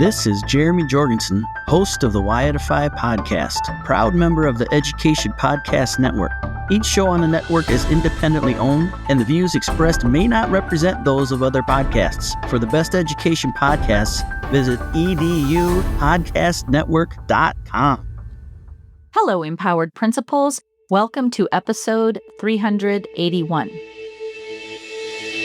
This is Jeremy Jorgensen, host of the Why Edify podcast, proud member of the Education Podcast Network. Each show on the network is independently owned, and the views expressed may not represent those of other podcasts. For the best education podcasts, visit edupodcastnetwork.com. Hello, Empowered Principals. Welcome to episode 381.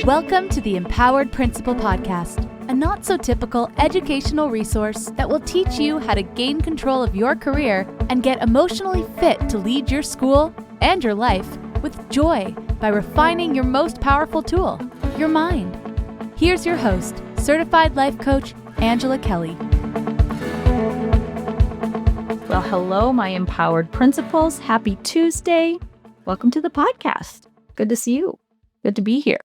Welcome to the Empowered Principal Podcast, a not-so-typical educational resource that will teach you how to gain control of your career and get emotionally fit to lead your school and your life with joy by refining your most powerful tool, your mind. Here's your host, Certified Life Coach, Angela Kelly. Well, hello, my Empowered Principals. Happy Tuesday. Welcome to the podcast. Good to see you. Good to be here.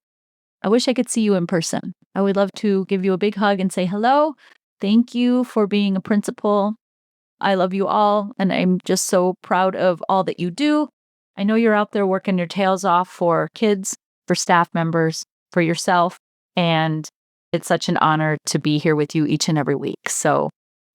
I wish I could see you in person. I would love to give you a big hug and say hello. Thank you for being a principal. I love you all, and I'm just so proud of all that you do. I know you're out there working your tails off for kids, for staff members, for yourself, and it's such an honor to be here with you each and every week. So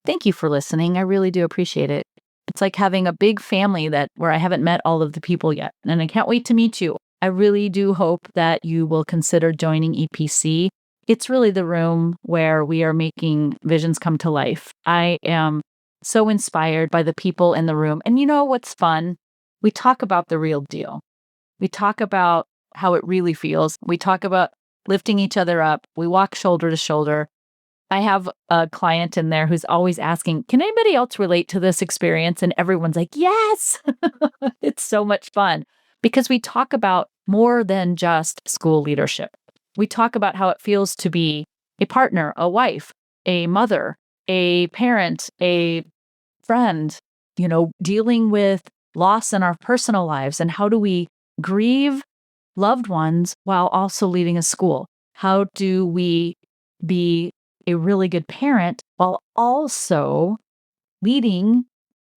thank you for listening. I really do appreciate it. It's like having a big family where I haven't met all of the people yet, and I can't wait to meet you. I really do hope that you will consider joining EPC. It's really the room where we are making visions come to life. I am so inspired by the people in the room. And you know what's fun? We talk about the real deal. We talk about how it really feels. We talk about lifting each other up. We walk shoulder to shoulder. I have a client in there who's always asking, can anybody else relate to this experience? And everyone's like, yes. It's so much fun. Because we talk about more than just school leadership. We talk about how it feels to be a partner, a wife, a mother, a parent, a friend, dealing with loss in our personal lives, and how do we grieve loved ones while also leading a school? How do we be a really good parent while also leading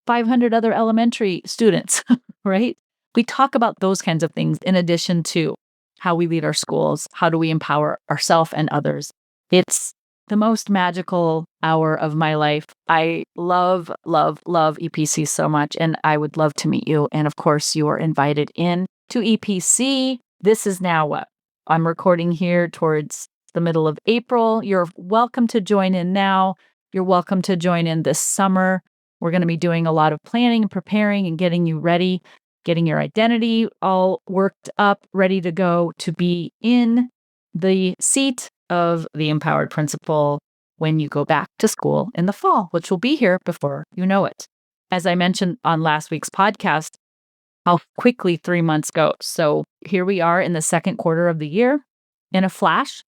500 other elementary students, right? We talk about those kinds of things in addition to how we lead our schools, how do we empower ourselves and others. It's the most magical hour of my life. I love, love, love EPC so much, and I would love to meet you. And of course, you are invited in to EPC. This is now what? I'm recording here towards the middle of April. You're welcome to join in now. You're welcome to join in this summer. We're going to be doing a lot of planning and preparing and getting you ready, getting your identity all worked up, ready to go to be in the seat of the Empowered Principal when you go back to school in the fall, which will be here before you know it. As I mentioned on last week's podcast, how quickly 3 months go. So here we are in the second quarter of the year. In a flash,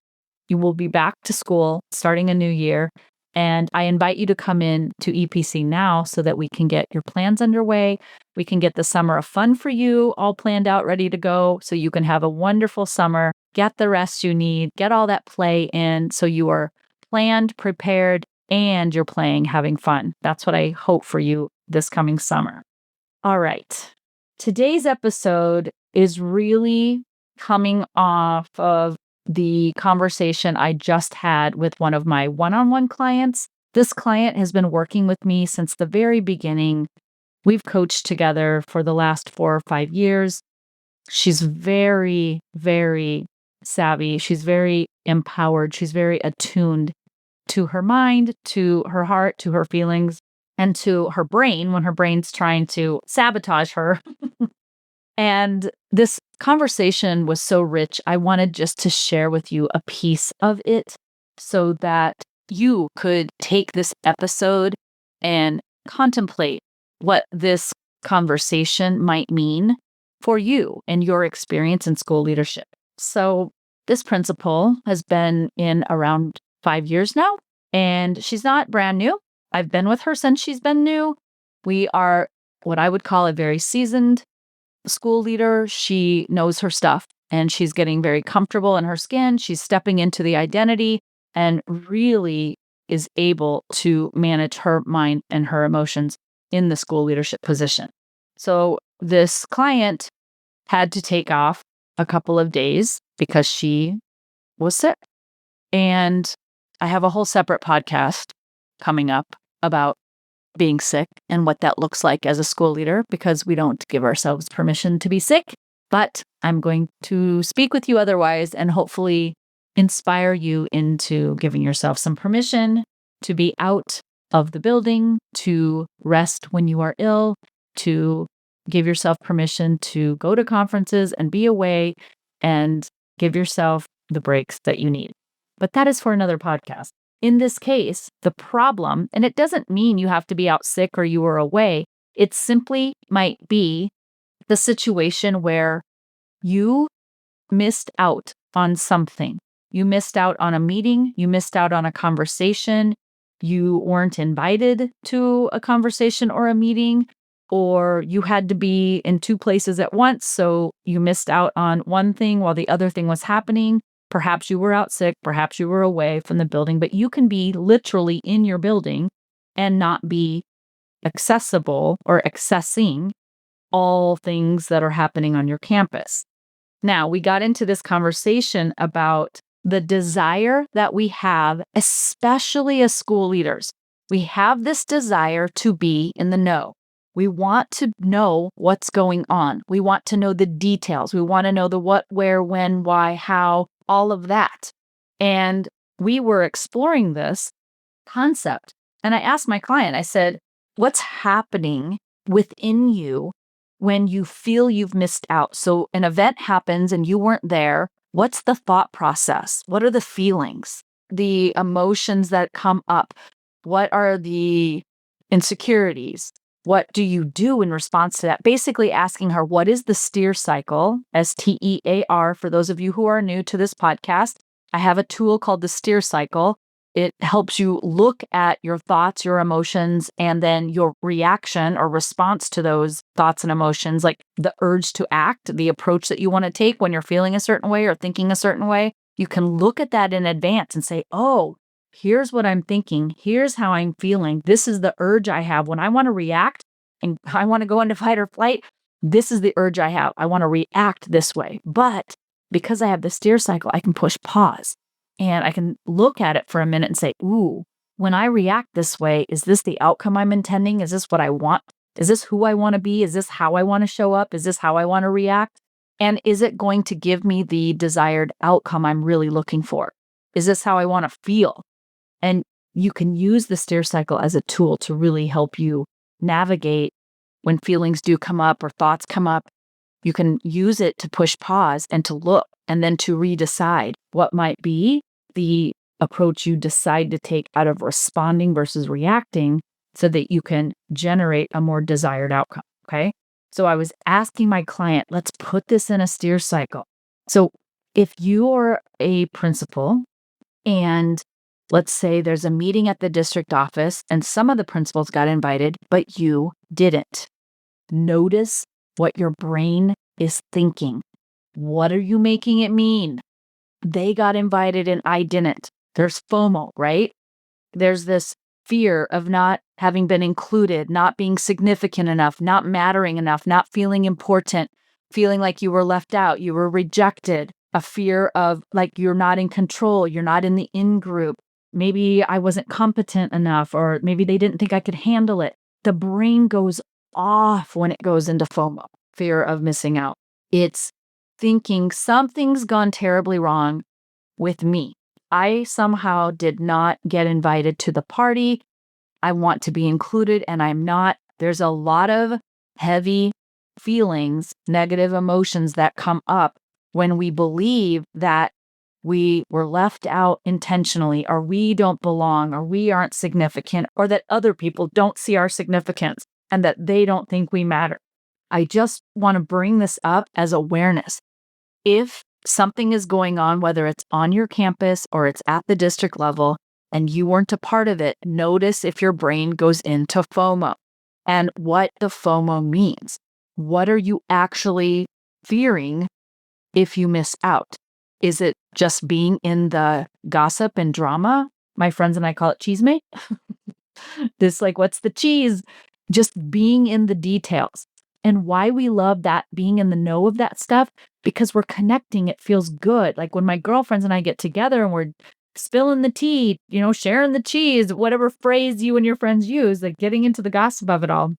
you will be back to school starting a new year. And I invite you to come in to EPC now so that we can get your plans underway. We can get the summer of fun for you all planned out, ready to go, so you can have a wonderful summer, get the rest you need, get all that play in so you are planned, prepared, and you're playing, having fun. That's what I hope for you this coming summer. All right. Today's episode is really coming off of the conversation I just had with one of my one-on-one clients. This client has been working with me since the very beginning. We've coached together for the last 4 or 5 years. She's very, very savvy. She's very empowered. She's very attuned to her mind, to her heart, to her feelings, and to her brain when her brain's trying to sabotage her. And this conversation was so rich, I wanted just to share with you a piece of it so that you could take this episode and contemplate what this conversation might mean for you and your experience in school leadership. So this principal has been in around 5 years now, and she's not brand new. I've been with her since she's been new. We are what I would call a very seasoned school leader. She knows her stuff and she's getting very comfortable in her skin. She's stepping into the identity and really is able to manage her mind and her emotions in the school leadership position. So this client had to take off a couple of days because she was sick. And I have a whole separate podcast coming up about being sick and what that looks like as a school leader, because we don't give ourselves permission to be sick. But I'm going to speak with you otherwise and hopefully inspire you into giving yourself some permission to be out of the building, to rest when you are ill, to give yourself permission to go to conferences and be away and give yourself the breaks that you need. But that is for another podcast. In this case, the problem, and it doesn't mean you have to be out sick or you were away, it simply might be the situation where you missed out on something. You missed out on a meeting, you missed out on a conversation, you weren't invited to a conversation or a meeting, or you had to be in two places at once, so you missed out on one thing while the other thing was happening. Perhaps you were out sick, perhaps you were away from the building, but you can be literally in your building and not be accessible or accessing all things that are happening on your campus. Now, we got into this conversation about the desire that we have, especially as school leaders. We have this desire to be in the know. We want to know what's going on. We want to know the details. We want to know the what, where, when, why, how, all of that. And we were exploring this concept. And I asked my client, I said, what's happening within you when you feel you've missed out? So an event happens and you weren't there. What's the thought process? What are the feelings, the emotions that come up? What are the insecurities? What do you do in response to that? Basically asking her, what is the STEER cycle? STEAR, for those of you who are new to this podcast. I have a tool called the STEER cycle. It helps you look at your thoughts, your emotions, and then your reaction or response to those thoughts and emotions, like the urge to act, the approach that you want to take when you're feeling a certain way or thinking a certain way. You can look at that in advance and say, oh, here's what I'm thinking. Here's how I'm feeling. This is the urge I have. When I want to react and I want to go into fight or flight, this is the urge I have. I want to react this way. But because I have the STEER cycle, I can push pause and I can look at it for a minute and say, ooh, when I react this way, is this the outcome I'm intending? Is this what I want? Is this who I want to be? Is this how I want to show up? Is this how I want to react? And is it going to give me the desired outcome I'm really looking for? Is this how I want to feel? And you can use the STEER cycle as a tool to really help you navigate when feelings do come up or thoughts come up. You can use it to push pause and to look and then to redecide what might be the approach you decide to take out of responding versus reacting so that you can generate a more desired outcome. Okay. So I was asking my client, let's put this in a STEER cycle. So if you're a principal and let's say there's a meeting at the district office and some of the principals got invited, but you didn't. Notice what your brain is thinking. What are you making it mean? They got invited and I didn't. There's FOMO, right? There's this fear of not having been included, not being significant enough, not mattering enough, not feeling important, feeling like you were left out, you were rejected, a fear of like you're not in control, you're not in the in-group. Maybe I wasn't competent enough, or maybe they didn't think I could handle it. The brain goes off when it goes into FOMO, fear of missing out. It's thinking something's gone terribly wrong with me. I somehow did not get invited to the party. I want to be included and I'm not. There's a lot of heavy feelings, negative emotions that come up when we believe that we were left out intentionally, or we don't belong, or we aren't significant, or that other people don't see our significance and that they don't think we matter. I just want to bring this up as awareness. If something is going on, whether it's on your campus or it's at the district level, and you weren't a part of it, notice if your brain goes into FOMO and what the FOMO means. What are you actually fearing if you miss out? Is it just being in the gossip and drama? My friends and I call it cheesemate. This like, what's the cheese? Just being in the details. And why we love that, being in the know of that stuff, because we're connecting. It feels good. Like when my girlfriends and I get together and we're spilling the tea, sharing the cheese, whatever phrase you and your friends use, like getting into the gossip of it all.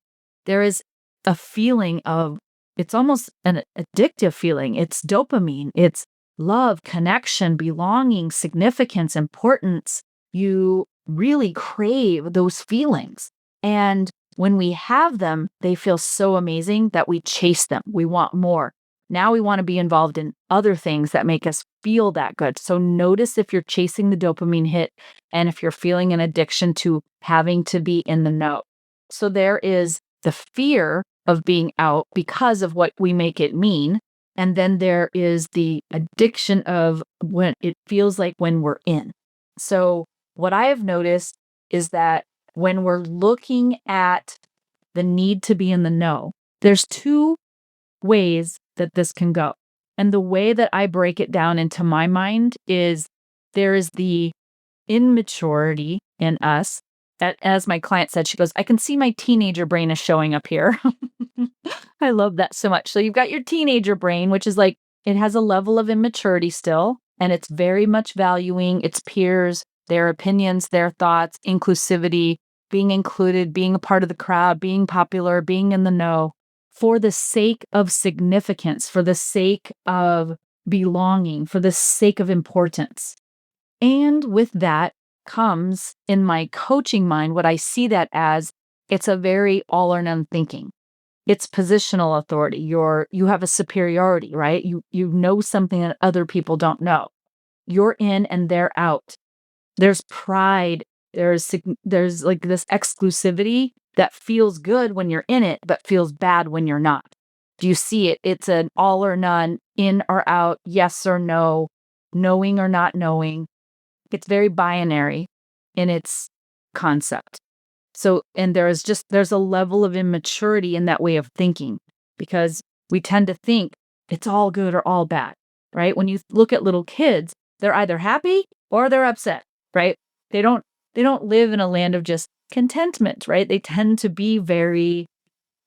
There is a feeling of, it's almost an addictive feeling. It's dopamine. It's love, connection, belonging, significance, importance. You really crave those feelings. And when we have them, they feel so amazing that we chase them. We want more. Now we want to be involved in other things that make us feel that good. So notice if you're chasing the dopamine hit and if you're feeling an addiction to having to be in the know. So there is the fear of being out because of what we make it mean. And then there is the addiction of when it feels like when we're in. So what I have noticed is that when we're looking at the need to be in the know, there's two ways that this can go. And the way that I break it down into my mind is there is the immaturity in us. As my client said, she goes, I can see my teenager brain is showing up here. I love that so much. So you've got your teenager brain, which is like, it has a level of immaturity still, and it's very much valuing its peers, their opinions, their thoughts, inclusivity, being included, being a part of the crowd, being popular, being in the know, for the sake of significance, for the sake of belonging, for the sake of importance. And with that comes, in my coaching mind, what I see that as, it's a very all or none thinking. It's positional authority. You have a superiority, right? You know something that other people don't know. You're in and they're out. There's pride. There's like this exclusivity that feels good when you're in it, but feels bad when you're not. Do you see it? It's an all or none, in or out, yes or no, knowing or not knowing. It's very binary in its concept. So, and there's a level of immaturity in that way of thinking, because we tend to think it's all good or all bad, right? When you look at little kids, they're either happy or they're upset, right? They don't live in a land of just contentment, right? They tend to be very,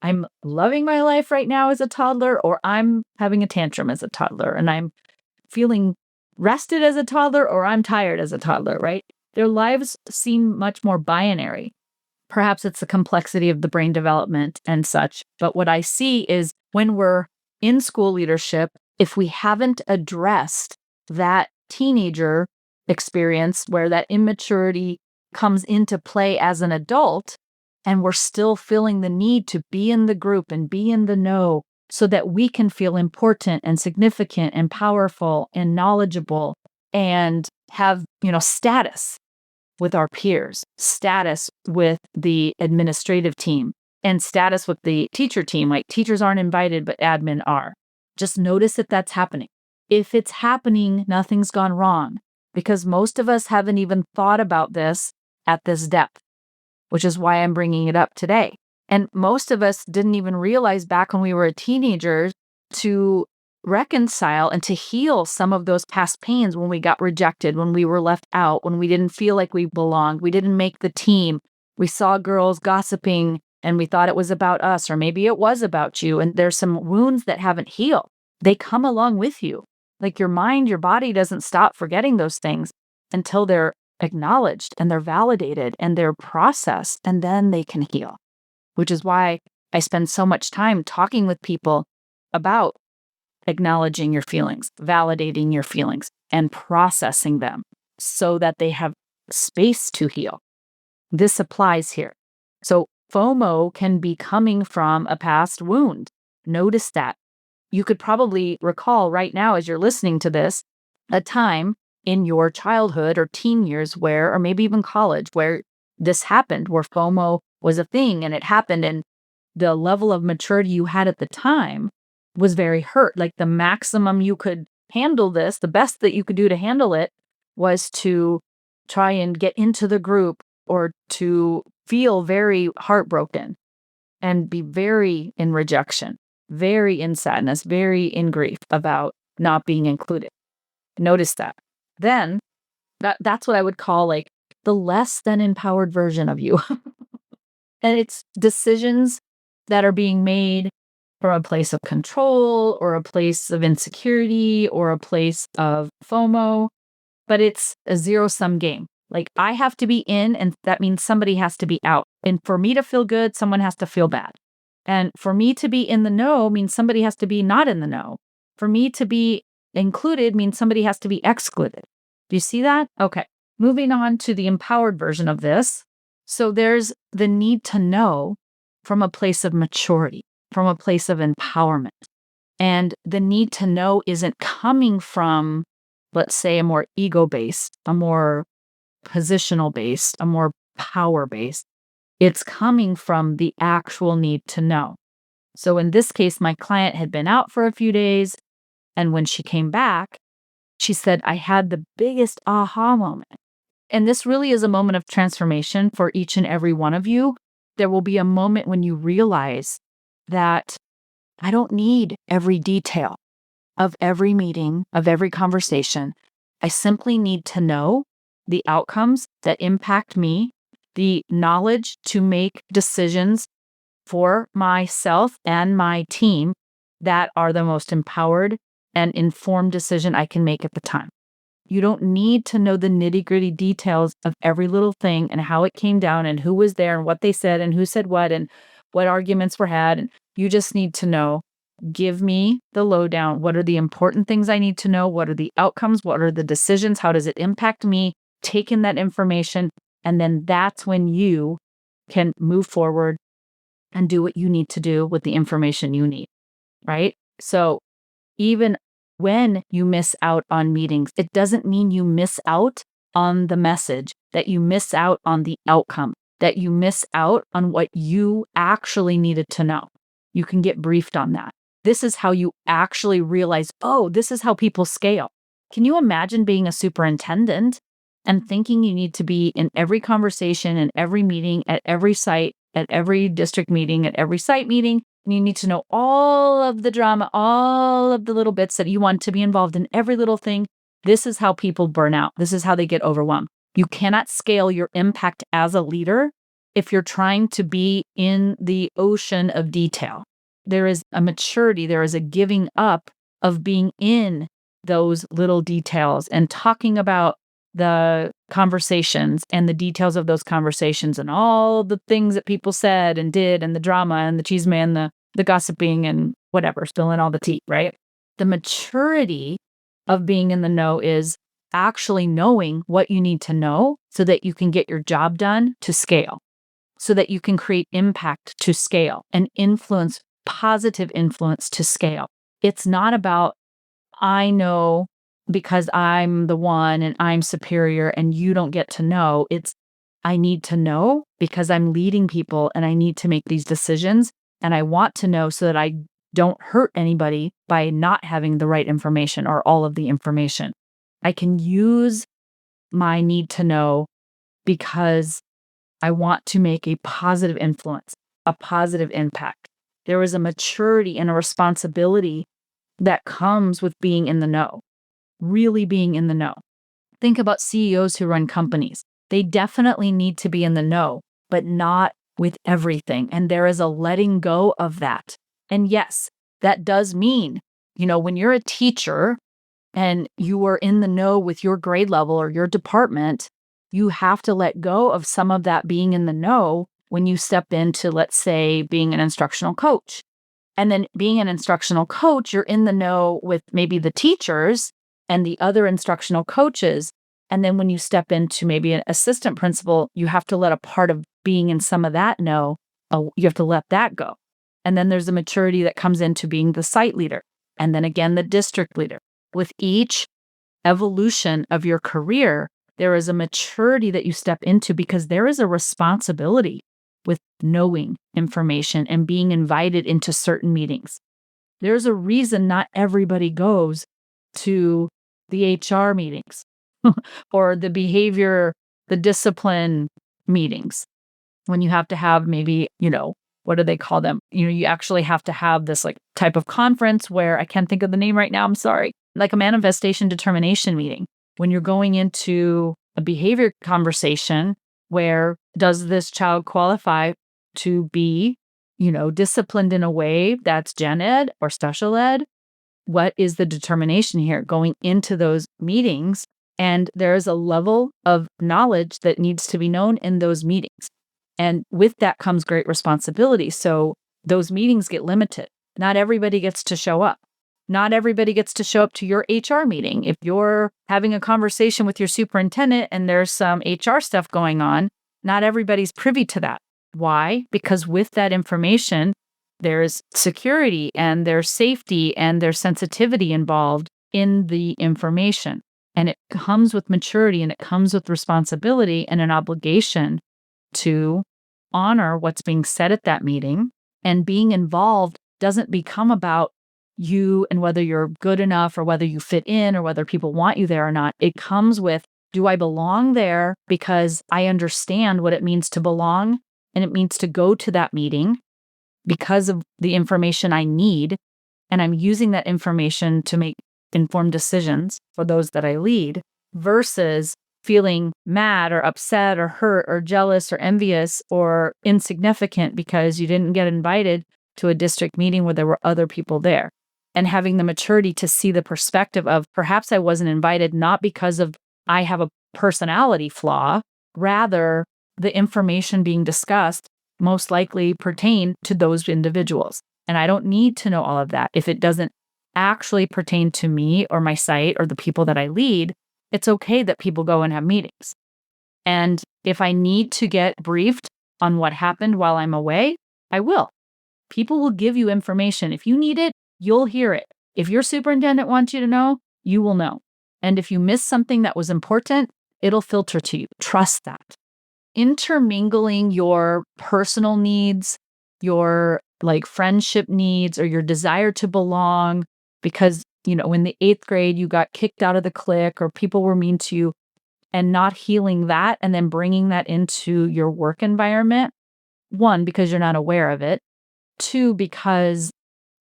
I'm loving my life right now as a toddler, or I'm having a tantrum as a toddler, and I'm feeling rested as a toddler, or I'm tired as a toddler, right? Their lives seem much more binary. Perhaps it's the complexity of the brain development and such. But what I see is when we're in school leadership, if we haven't addressed that teenager experience where that immaturity comes into play as an adult, and we're still feeling the need to be in the group and be in the know so that we can feel important and significant and powerful and knowledgeable and have, status with our peers, status with the administrative team, and status with the teacher team. Like, teachers aren't invited, but admin are. Just notice that that's happening. If it's happening, nothing's gone wrong, because most of us haven't even thought about this at this depth, which is why I'm bringing it up today. And most of us didn't even realize back when we were teenagers to reconcile and to heal some of those past pains when we got rejected, when we were left out, when we didn't feel like we belonged, we didn't make the team. We saw girls gossiping and we thought it was about us, or maybe it was about you. And there's some wounds that haven't healed. They come along with you. Like, your mind, your body doesn't stop forgetting those things until they're acknowledged and they're validated and they're processed, and then they can heal. Which is why I spend so much time talking with people about acknowledging your feelings, validating your feelings, and processing them so that they have space to heal. This applies here. So FOMO can be coming from a past wound. Notice that. You could probably recall right now, as you're listening to this, a time in your childhood or teen years where, or maybe even college, where this happened, where FOMO was a thing and it happened, and the level of maturity you had at the time was very hurt. Like, the maximum you could handle this, the best that you could do to handle it, was to try and get into the group or to feel very heartbroken and be very in rejection, very in sadness, very in grief about not being included. Notice that. Then that's what I would call like the less than empowered version of you. And it's decisions that are being made from a place of control or a place of insecurity or a place of FOMO. but it's a zero-sum game. Like I have to be in, and that means somebody has to be out. And for me to feel good, someone has to feel bad. And for me to be in the know means somebody has to be not in the know. For me to be included means somebody has to be excluded. Do you see that? Okay. Moving on to the empowered version of this. So there's the need to know from a place of maturity, from a place of empowerment. And the need to know isn't coming from, let's say, a more ego-based, a more positional-based, a more power-based. It's coming from the actual need to know. So in this case, my client had been out for a few days. And when she came back, she said, I had the biggest aha moment. And this really is a moment of transformation for each and every one of you. There will be a moment when you realize that I don't need every detail of every meeting, of every conversation. I simply need to know the outcomes that impact me, the knowledge to make decisions for myself and my team that are the most empowered and informed decision I can make at the time. You don't need to know the nitty-gritty details of every little thing and how it came down and who was there and what they said and who said what and what arguments were had. And you just need to know, give me the lowdown. What are the important things I need to know? What are the outcomes? What are the decisions? How does it impact me? Take in that information. And then that's when you can move forward and do what you need to do with the information you need, right? So even when you miss out on meetings, it doesn't mean you miss out on the message, that you miss out on the outcome, that you miss out on what you actually needed to know. You can get briefed on that. This is how you actually realize, oh, this is how people scale. Can you imagine being a superintendent and thinking you need to be in every conversation, in every meeting, at every site, at every district meeting, at every site meeting? And you need to know all of the drama, all of the little bits that you want to be involved in every little thing. This is how people burn out. This is how they get overwhelmed. You cannot scale your impact as a leader if you're trying to be in the ocean of detail. There is a maturity, there is a giving up of being in those little details and talking about the conversations and the details of those conversations and all the things that people said and did and the drama and the chisme and the gossiping and whatever, spilling all the tea, right? The maturity of being in the know is actually knowing what you need to know so that you can get your job done to scale, so that you can create impact to scale and influence, positive influence to scale. It's not about, I know because I'm the one and I'm superior and you don't get to know. It's, I need to know because I'm leading people and I need to make these decisions. And I want to know so that I don't hurt anybody by not having the right information or all of the information. I can use my need to know because I want to make a positive influence, a positive impact. There is a maturity and a responsibility that comes with being in the know, really being in the know. Think about CEOs who run companies. They definitely need to be in the know, but not with everything. And there is a letting go of that. And yes, that does mean, when you're a teacher and you are in the know with your grade level or your department, you have to let go of some of that being in the know when you step into, let's say, being an instructional coach. And then being an instructional coach, you're in the know with maybe the teachers and the other instructional coaches. And then when you step into maybe an assistant principal, you have to let a part of being in some of that know, you have to let that go. And then there's a maturity that comes into being the site leader. And then again, the district leader. With each evolution of your career, there is a maturity that you step into because there is a responsibility with knowing information and being invited into certain meetings. There's a reason not everybody goes to the HR meetings or the behavior, the discipline meetings. When you have to have maybe, what do they call them? You actually have to have this type of conference where I can't think of the name right now. I'm sorry. Like a manifestation determination meeting. When you're going into a behavior conversation where does this child qualify to be, disciplined in a way that's gen ed or special ed? What is the determination here? Going into those meetings, And there is a level of knowledge that needs to be known in those meetings. And with that comes great responsibility. So those meetings get limited. Not everybody gets to show up. Not everybody gets to show up to your HR meeting. If you're having a conversation with your superintendent and there's some HR stuff going on, not everybody's privy to that. Why? Because with that information, there's security and there's safety and there's sensitivity involved in the information. And it comes with maturity and it comes with responsibility and an obligation to honor what's being said at that meeting. And being involved doesn't become about you and whether you're good enough or whether you fit in or whether people want you there or not. It comes with, do I belong there because I understand what it means to belong and it means to go to that meeting because of the information I need, and I'm using that information to make informed decisions for those that I lead, versus feeling mad or upset or hurt or jealous or envious or insignificant because you didn't get invited to a district meeting where there were other people there. And having the maturity to see the perspective of perhaps I wasn't invited not because of I have a personality flaw, rather the information being discussed most likely pertain to those individuals. And I don't need to know all of that. If it doesn't actually pertain to me or my site or the people that I lead, it's okay that people go and have meetings. And if I need to get briefed on what happened while I'm away, I will. People will give you information. If you need it, you'll hear it. If your superintendent wants you to know, you will know. And if you miss something that was important, it'll filter to you. Trust that. Intermingling your personal needs, your friendship needs, or your desire to belong, because, in the 8th grade, you got kicked out of the clique or people were mean to you, and not healing that and then bringing that into your work environment. 1, because you're not aware of it. 2, because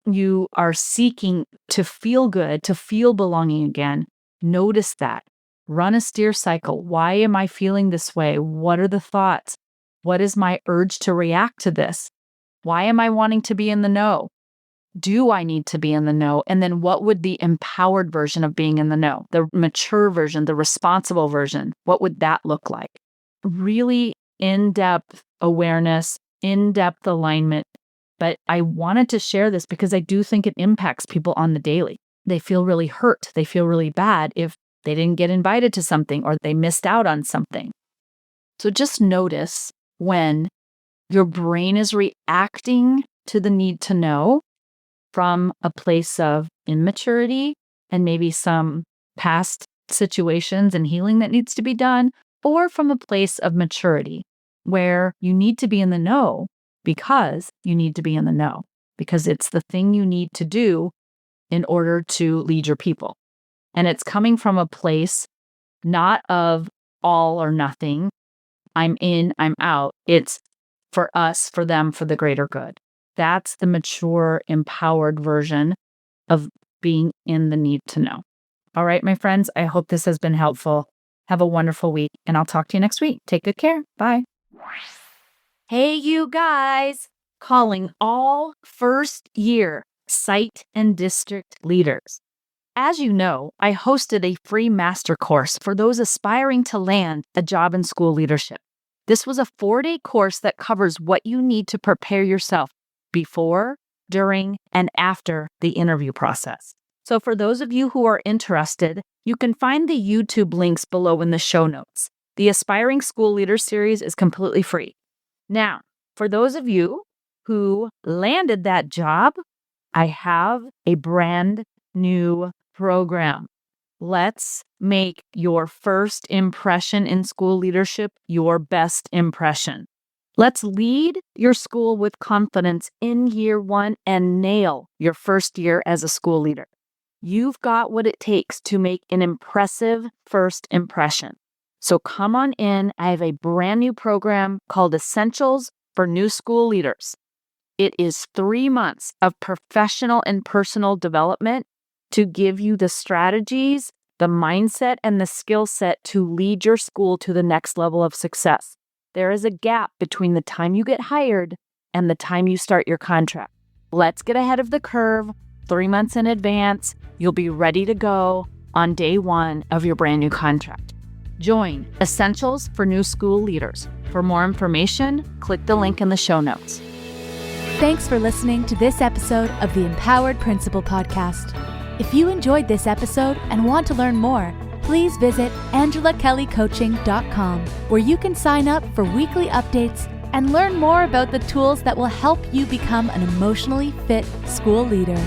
you are seeking to feel good, to feel belonging again. Notice that. Run a steer cycle. Why am I feeling this way? What are the thoughts? What is my urge to react to this? Why am I wanting to be in the know? Do I need to be in the know? And then what would the empowered version of being in the know, the mature version, the responsible version, what would that look like? Really in-depth awareness, in-depth alignment. But I wanted to share this because I do think it impacts people on the daily. They feel really hurt. They feel really bad if they didn't get invited to something or they missed out on something. So just notice when your brain is reacting to the need to know from a place of immaturity and maybe some past situations and healing that needs to be done, or from a place of maturity where you need to be in the know because you need to be in the know, because it's the thing you need to do in order to lead your people. And it's coming from a place not of all or nothing, I'm in, I'm out. It's for us, for them, for the greater good. That's the mature, empowered version of being in the need to know. All right, my friends, I hope this has been helpful. Have a wonderful week, and I'll talk to you next week. Take good care. Bye. Hey, you guys, calling all first-year site and district leaders. As you know, I hosted a free master course for those aspiring to land a job in school leadership. This was a 4-day course that covers what you need to prepare yourself before, during, and after the interview process. So for those of you who are interested, you can find the YouTube links below in the show notes. The Aspiring School Leader series is completely free. Now, for those of you who landed that job, I have a brand new program. Let's make your first impression in school leadership your best impression. Let's lead your school with confidence in year 1 and nail your first year as a school leader. You've got what it takes to make an impressive first impression. So come on in. I have a brand new program called Essentials for New School Leaders. It is 3 months of professional and personal development to give you the strategies, the mindset, and the skill set to lead your school to the next level of success. There is a gap between the time you get hired and the time you start your contract. Let's get ahead of the curve 3 months in advance. You'll be ready to go on day one of your brand new contract. Join Essentials for New School Leaders. For more information, click the link in the show notes. Thanks for listening to this episode of the Empowered Principal Podcast. If you enjoyed this episode and want to learn more, please visit angelakellycoaching.com, where you can sign up for weekly updates and learn more about the tools that will help you become an emotionally fit school leader.